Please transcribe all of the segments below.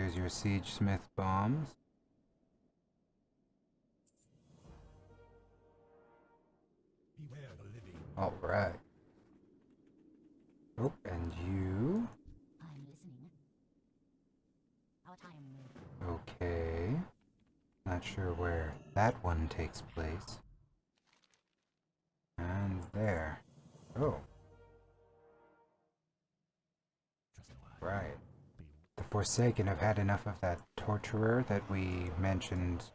There's your Siege Smith bombs. Alright. Oh, and you. I'm listening. Our time. Okay. Not sure where that one takes place. And there. Oh. Right. The Forsaken have had enough of that torturer that we mentioned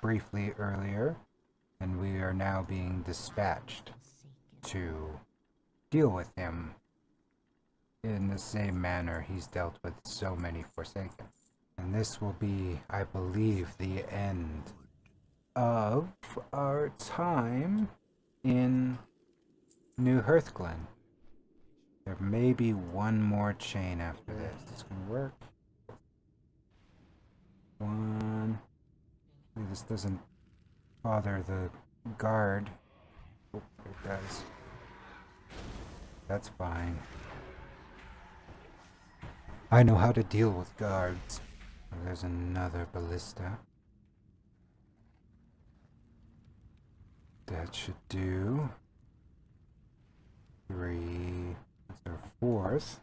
briefly earlier, and we are now being dispatched to deal with him in the same manner he's dealt with so many Forsaken. And this will be, I believe, the end of our time in New Hearthglen. There may be one more chain after this. It's gonna work. One. This doesn't bother the guard. Oh, it does. That's fine. I know how to deal with guards. Oh, there's another ballista. That should do. 3. That's our 4th.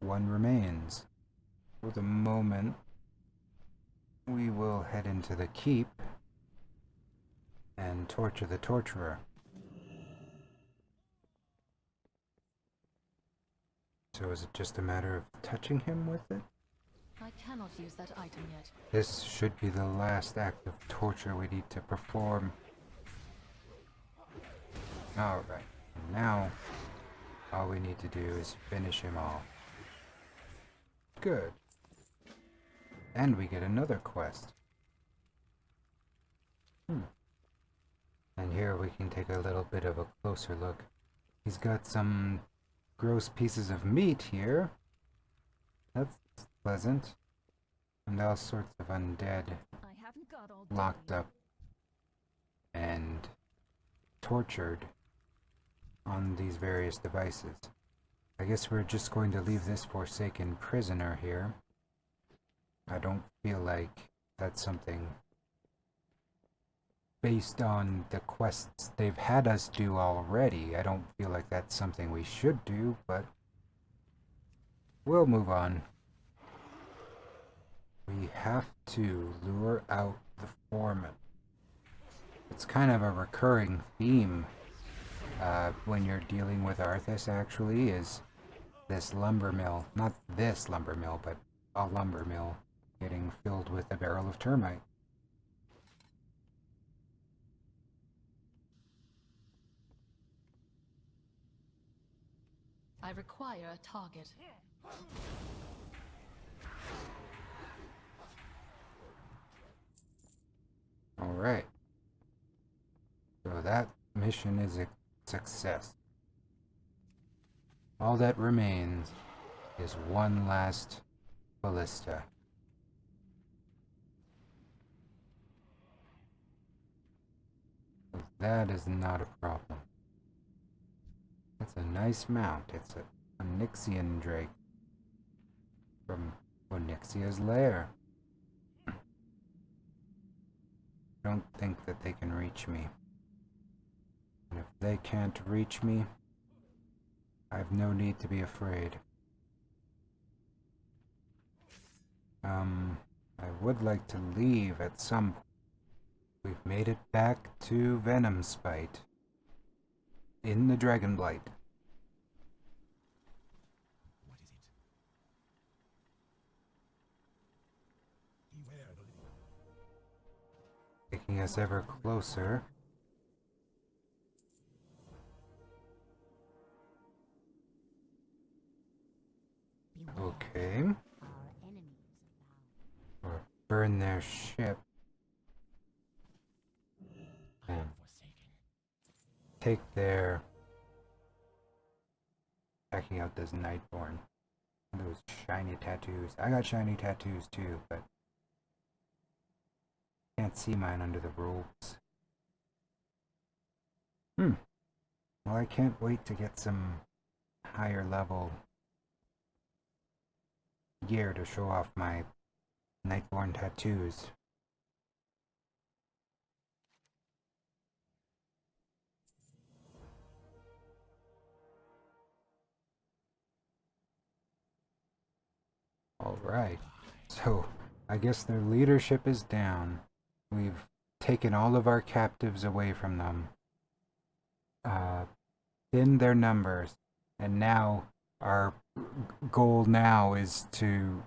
One remains. For the moment, we will head into the keep and torture the torturer. So is it just a matter of touching him with it? I cannot use that item yet. This should be the last act of torture we need to perform. Alright, now all we need to do is finish him off. Good. And we get another quest. And here we can take a little bit of a closer look. He's got some gross pieces of meat here. That's pleasant. And all sorts of undead I haven't got all locked day. up and tortured on these various devices. I guess we're just going to leave this Forsaken prisoner here. I don't feel like that's something based on the quests they've had us do already. I don't feel like that's something we should do, but we'll move on. We have to lure out the foreman. It's kind of a recurring theme when you're dealing with Arthas, actually, is this lumber mill. Not this lumber mill, but a lumber mill getting filled with a barrel of termite. I require a target. Alright. So that mission is a success. All that remains is one last ballista. So that is not a problem. That's a nice mount. It's a Onyxian Drake from Onyxia's lair. I don't think that they can reach me. And if they can't reach me, I have no need to be afraid. I would like to leave at some point. We've made it back to Venom Spite in the Dragonblight. Taking us ever closer. Okay. Or burn their ship. And take their... Checking out this Nightborne. Those shiny tattoos. I got shiny tattoos too, but can't see mine under the robes. Well, I can't wait to get some higher level gear to show off my Nightborne tattoos. Alright, so I guess their leadership is down. We've taken all of our captives away from them, thinned their numbers, and now our goal now is to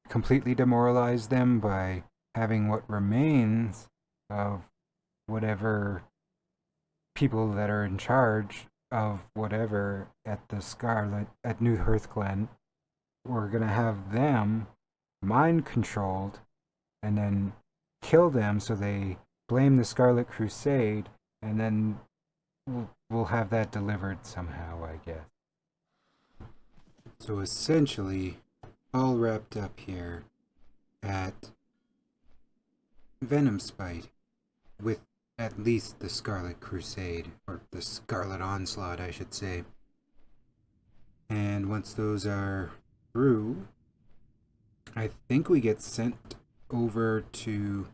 completely demoralize them by having what remains of whatever people that are in charge of whatever at the Scarlet at New Hearthglen. We're gonna have them mind controlled and then kill them so they blame the Scarlet Crusade, and then we'll have that delivered somehow, I guess. So essentially, all wrapped up here at Venomspite with at least the Scarlet Crusade, or the Scarlet Onslaught, I should say. And once those are through, I think we get sent over to...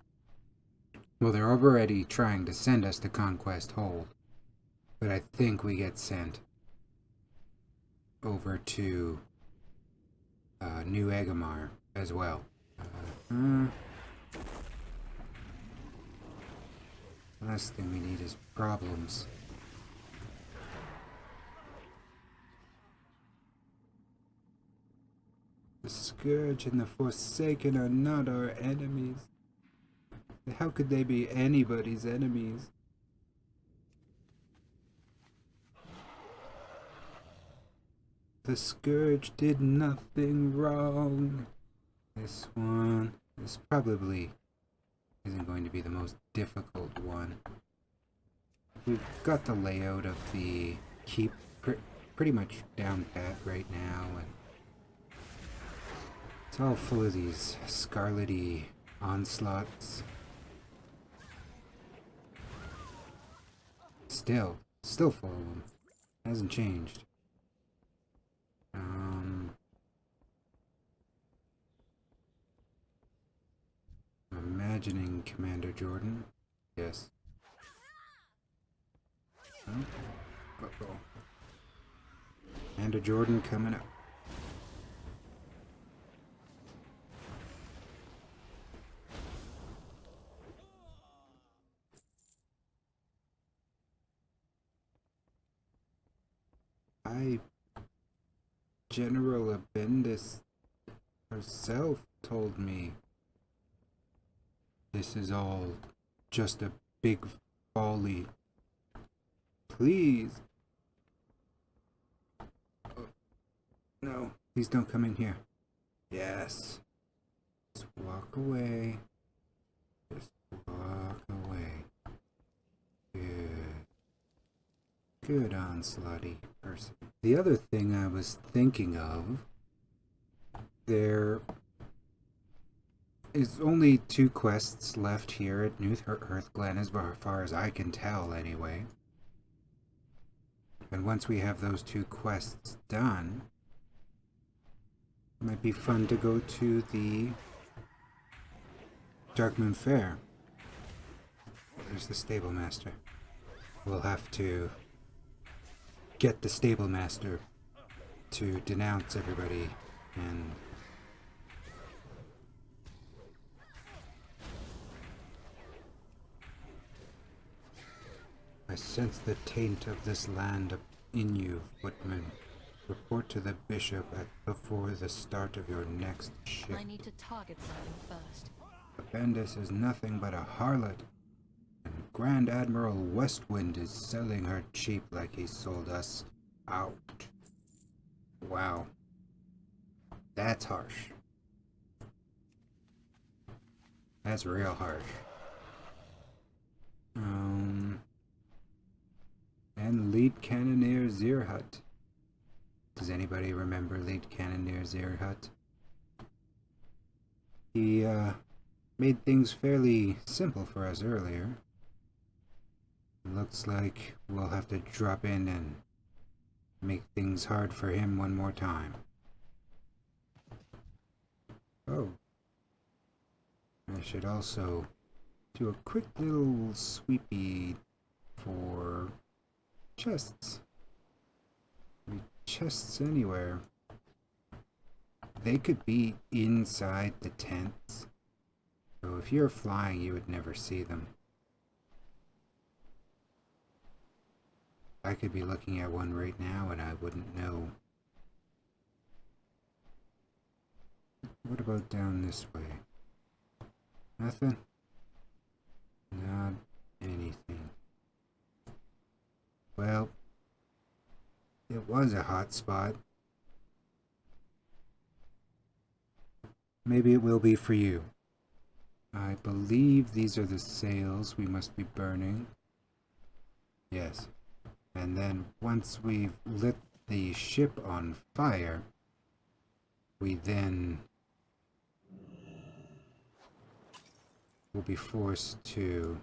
Well, they're already trying to send us to Conquest Hold, but I think we get sent over to New Egamar as well. Last thing we need is problems. The Scourge and the Forsaken are not our enemies. How could they be anybody's enemies? The Scourge did nothing wrong. This one probably isn't going to be the most difficult one. We've got the layout of the keep pretty much down pat right now, and it's all full of these scarlety onslaughts. Still full of them. Hasn't changed. I'm imagining Commander Jordan. Yes. Oh. Uh-oh. Commander Jordan coming up. General Abendis herself told me this is all just a big folly. Please. Oh, no, please don't come in here. Yes. Just walk away. Just walk away. Good. Good onslaughty person. The other thing I was thinking of, there is only 2 quests left here at New Hearthglen, as far as I can tell anyway. And once we have those 2 quests done, it might be fun to go to the Darkmoon Fair. There's the Stable Master. We'll have to get the Stable Master to denounce everybody, and I sense the taint of this land in you, footman. Report to the bishop before the start of your next shift. I need to target something first. Abendis is nothing but a harlot, and Grand Admiral Westwind is selling her cheap like he sold us out. Wow. That's harsh. That's real harsh. And Lead Cannoneer Zirhut. Does anybody remember Lead Cannoneer Zirhut? He made things fairly simple for us earlier. Looks like we'll have to drop in and make things hard for him one more time. Oh. I should also do a quick little sweepy for chests. Chests anywhere. They could be inside the tents. So if you're flying, you would never see them. I could be looking at one right now and I wouldn't know. What about down this way? Nothing? Not anything. Well, it was a hot spot. Maybe it will be for you. I believe these are the sails we must be burning. Yes. And then once we've lit the ship on fire, we then will be forced to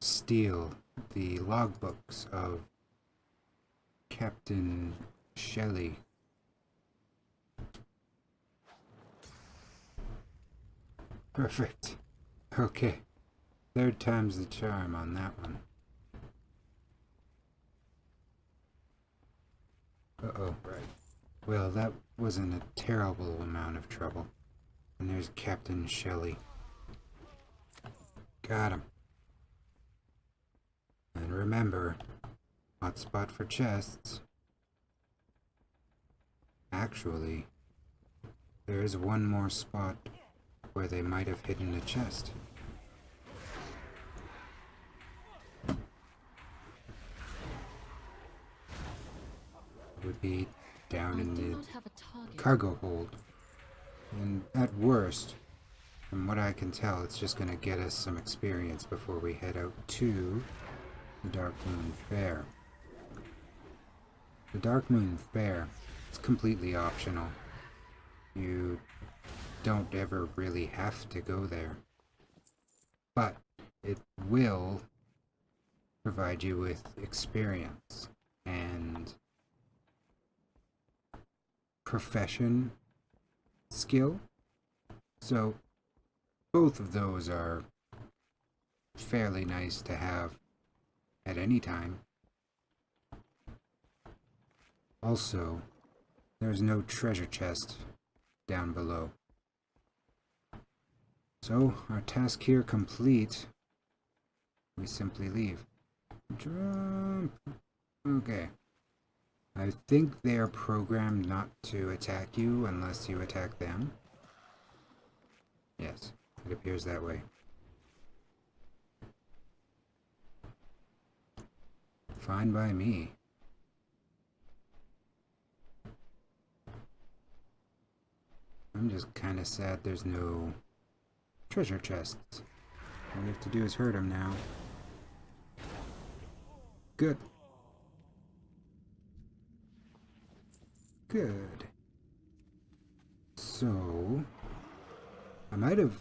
steal the logbooks of Captain Shelley. Perfect. Okay. Third time's the charm on that one. Uh-oh, right. Well, that wasn't a terrible amount of trouble. And there's Captain Shelley. Got him. And remember, hotspot for chests. Actually, there is one more spot where they might have hidden a chest. Would be down in the cargo hold. And at worst, from what I can tell, it's just going to get us some experience before we head out to the Dark Moon Fair. The Dark Moon Fair is completely optional. You don't ever really have to go there. But it will provide you with experience and profession skill. So both of those are fairly nice to have at any time. Also, there's no treasure chest down below. So, our task here complete. We simply leave. Jump! Okay. I think they are programmed not to attack you unless you attack them. Yes, it appears that way. Fine by me. I'm just kind of sad there's no treasure chests. All we have to do is hurt him now. Good. Good. So, I might have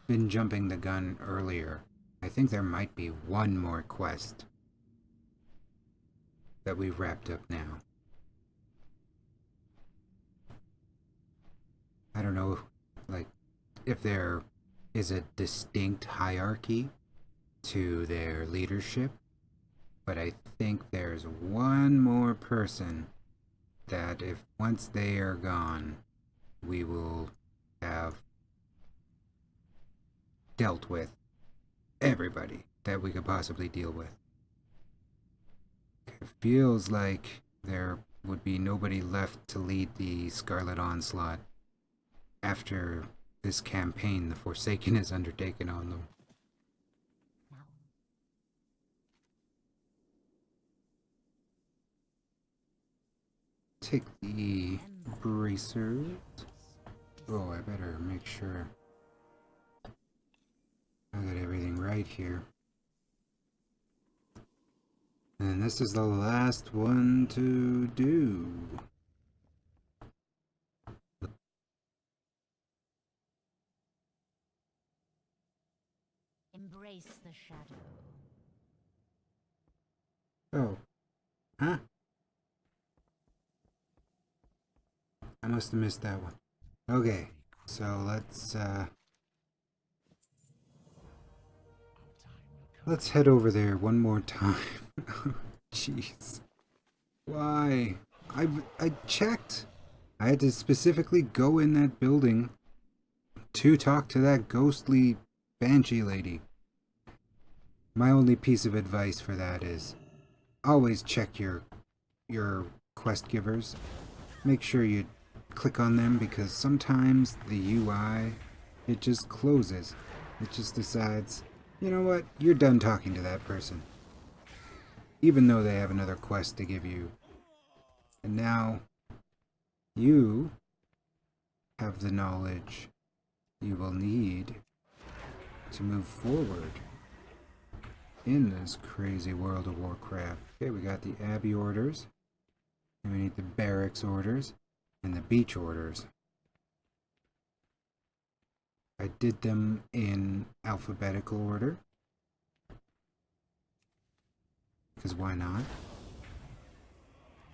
been jumping the gun earlier. I think there might be one more quest that we've wrapped up now. I don't know, like, if there is a distinct hierarchy to their leadership, but I think there's one more person that if once they are gone, we will have dealt with everybody that we could possibly deal with. It feels like there would be nobody left to lead the Scarlet Onslaught after this campaign the Forsaken has undertaken on them. Take the bracers. Oh, I better make sure I got everything right here. And this is the last one to do. Embrace the shadow. Oh. Huh? I must have missed that one. Okay. So let's head over there one more time. Jeez. Why? I checked. I had to specifically go in that building to talk to that ghostly banshee lady. My only piece of advice for that is always check your quest givers. Make sure you click on them because sometimes the UI it just closes. It just decides, you know what, you're done talking to that person. Even though they have another quest to give you. And now you have the knowledge you will need to move forward in this crazy World of Warcraft. Okay, we got the Abbey orders, and we need the Barracks orders, and the Beach orders. I did them in alphabetical order, because why not?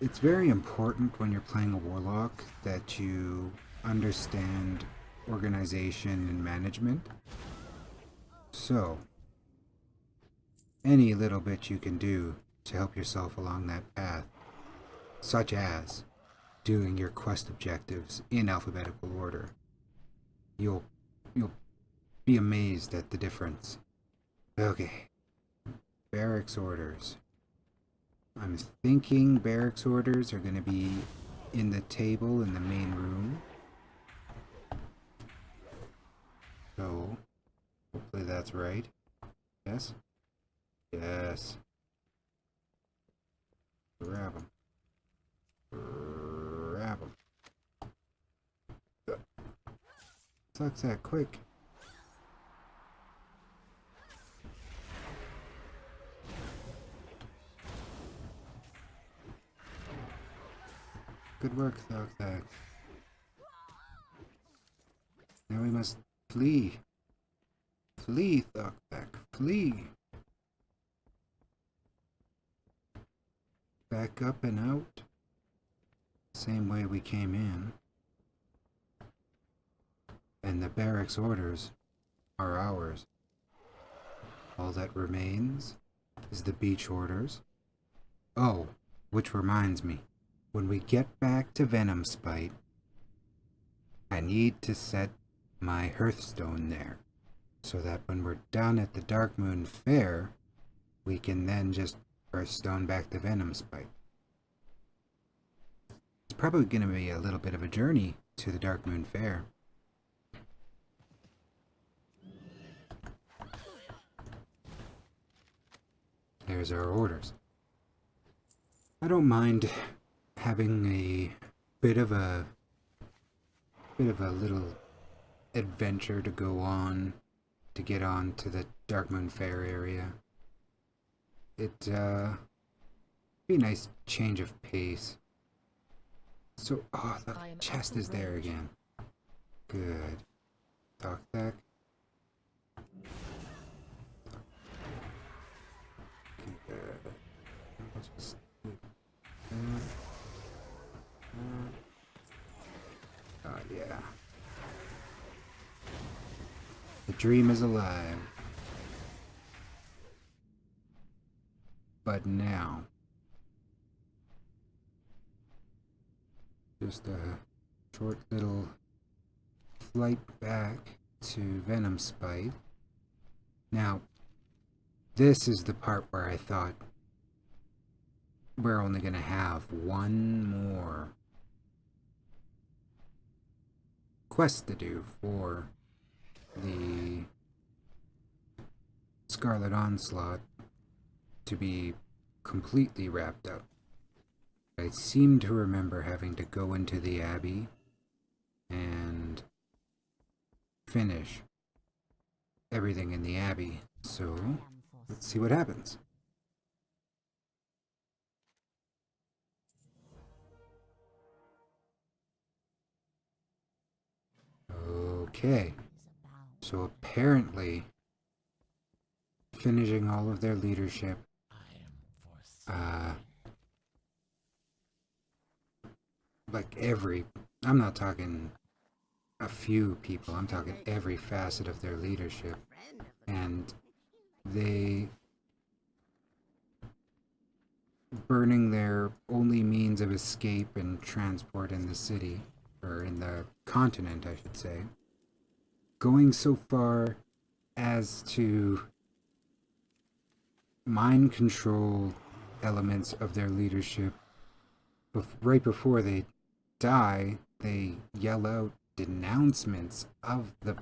It's very important when you're playing a Warlock that you understand organization and management. So, any little bit you can do to help yourself along that path, such as doing your quest objectives in alphabetical order, you'll be amazed at the difference. Okay, barracks orders. I'm thinking barracks orders are going to be in the table in the main room. So, hopefully that's right. Yes? Yes. Grab them. Grab them. Sucks that quick. Good work, Thugthag. Now we must flee. Flee, Thugthag. Flee. Back up and out. Same way we came in. And the barracks orders are ours. All that remains is the beach orders. Oh, which reminds me. When we get back to Venomspite, I need to set my Hearthstone there, so that when we're done at the Darkmoon Fair, we can then just Hearthstone back to Venomspite. It's probably going to be a little bit of a journey to the Darkmoon Fair. There's our orders. I don't mind having a bit of a little adventure to go on to get on to the Darkmoon Fair area. It'd be a nice change of pace. So, oh, the chest is there again. Good. Talk back. Good. Let's just do that. Oh, yeah. The dream is alive. But now, just a short little flight back to Venomspite. Now, this is the part where I thought we're only going to have one more quest to do for the Scarlet Onslaught to be completely wrapped up. I seem to remember having to go into the Abbey and finish everything in the Abbey. So, let's see what happens. Okay, so apparently finishing all of their leadership like I'm not talking a few people, I'm talking every facet of their leadership. And they burning their only means of escape and transport in the city, or in the continent, I should say, going so far as to mind control elements of their leadership. Right before they die, they yell out denouncements of the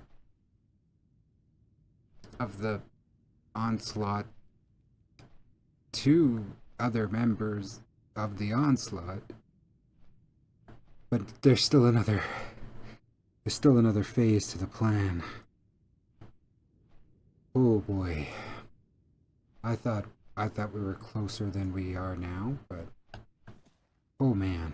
onslaught to other members of the onslaught. But there's still another phase to the plan. Oh boy. I thought we were closer than we are now, but oh man.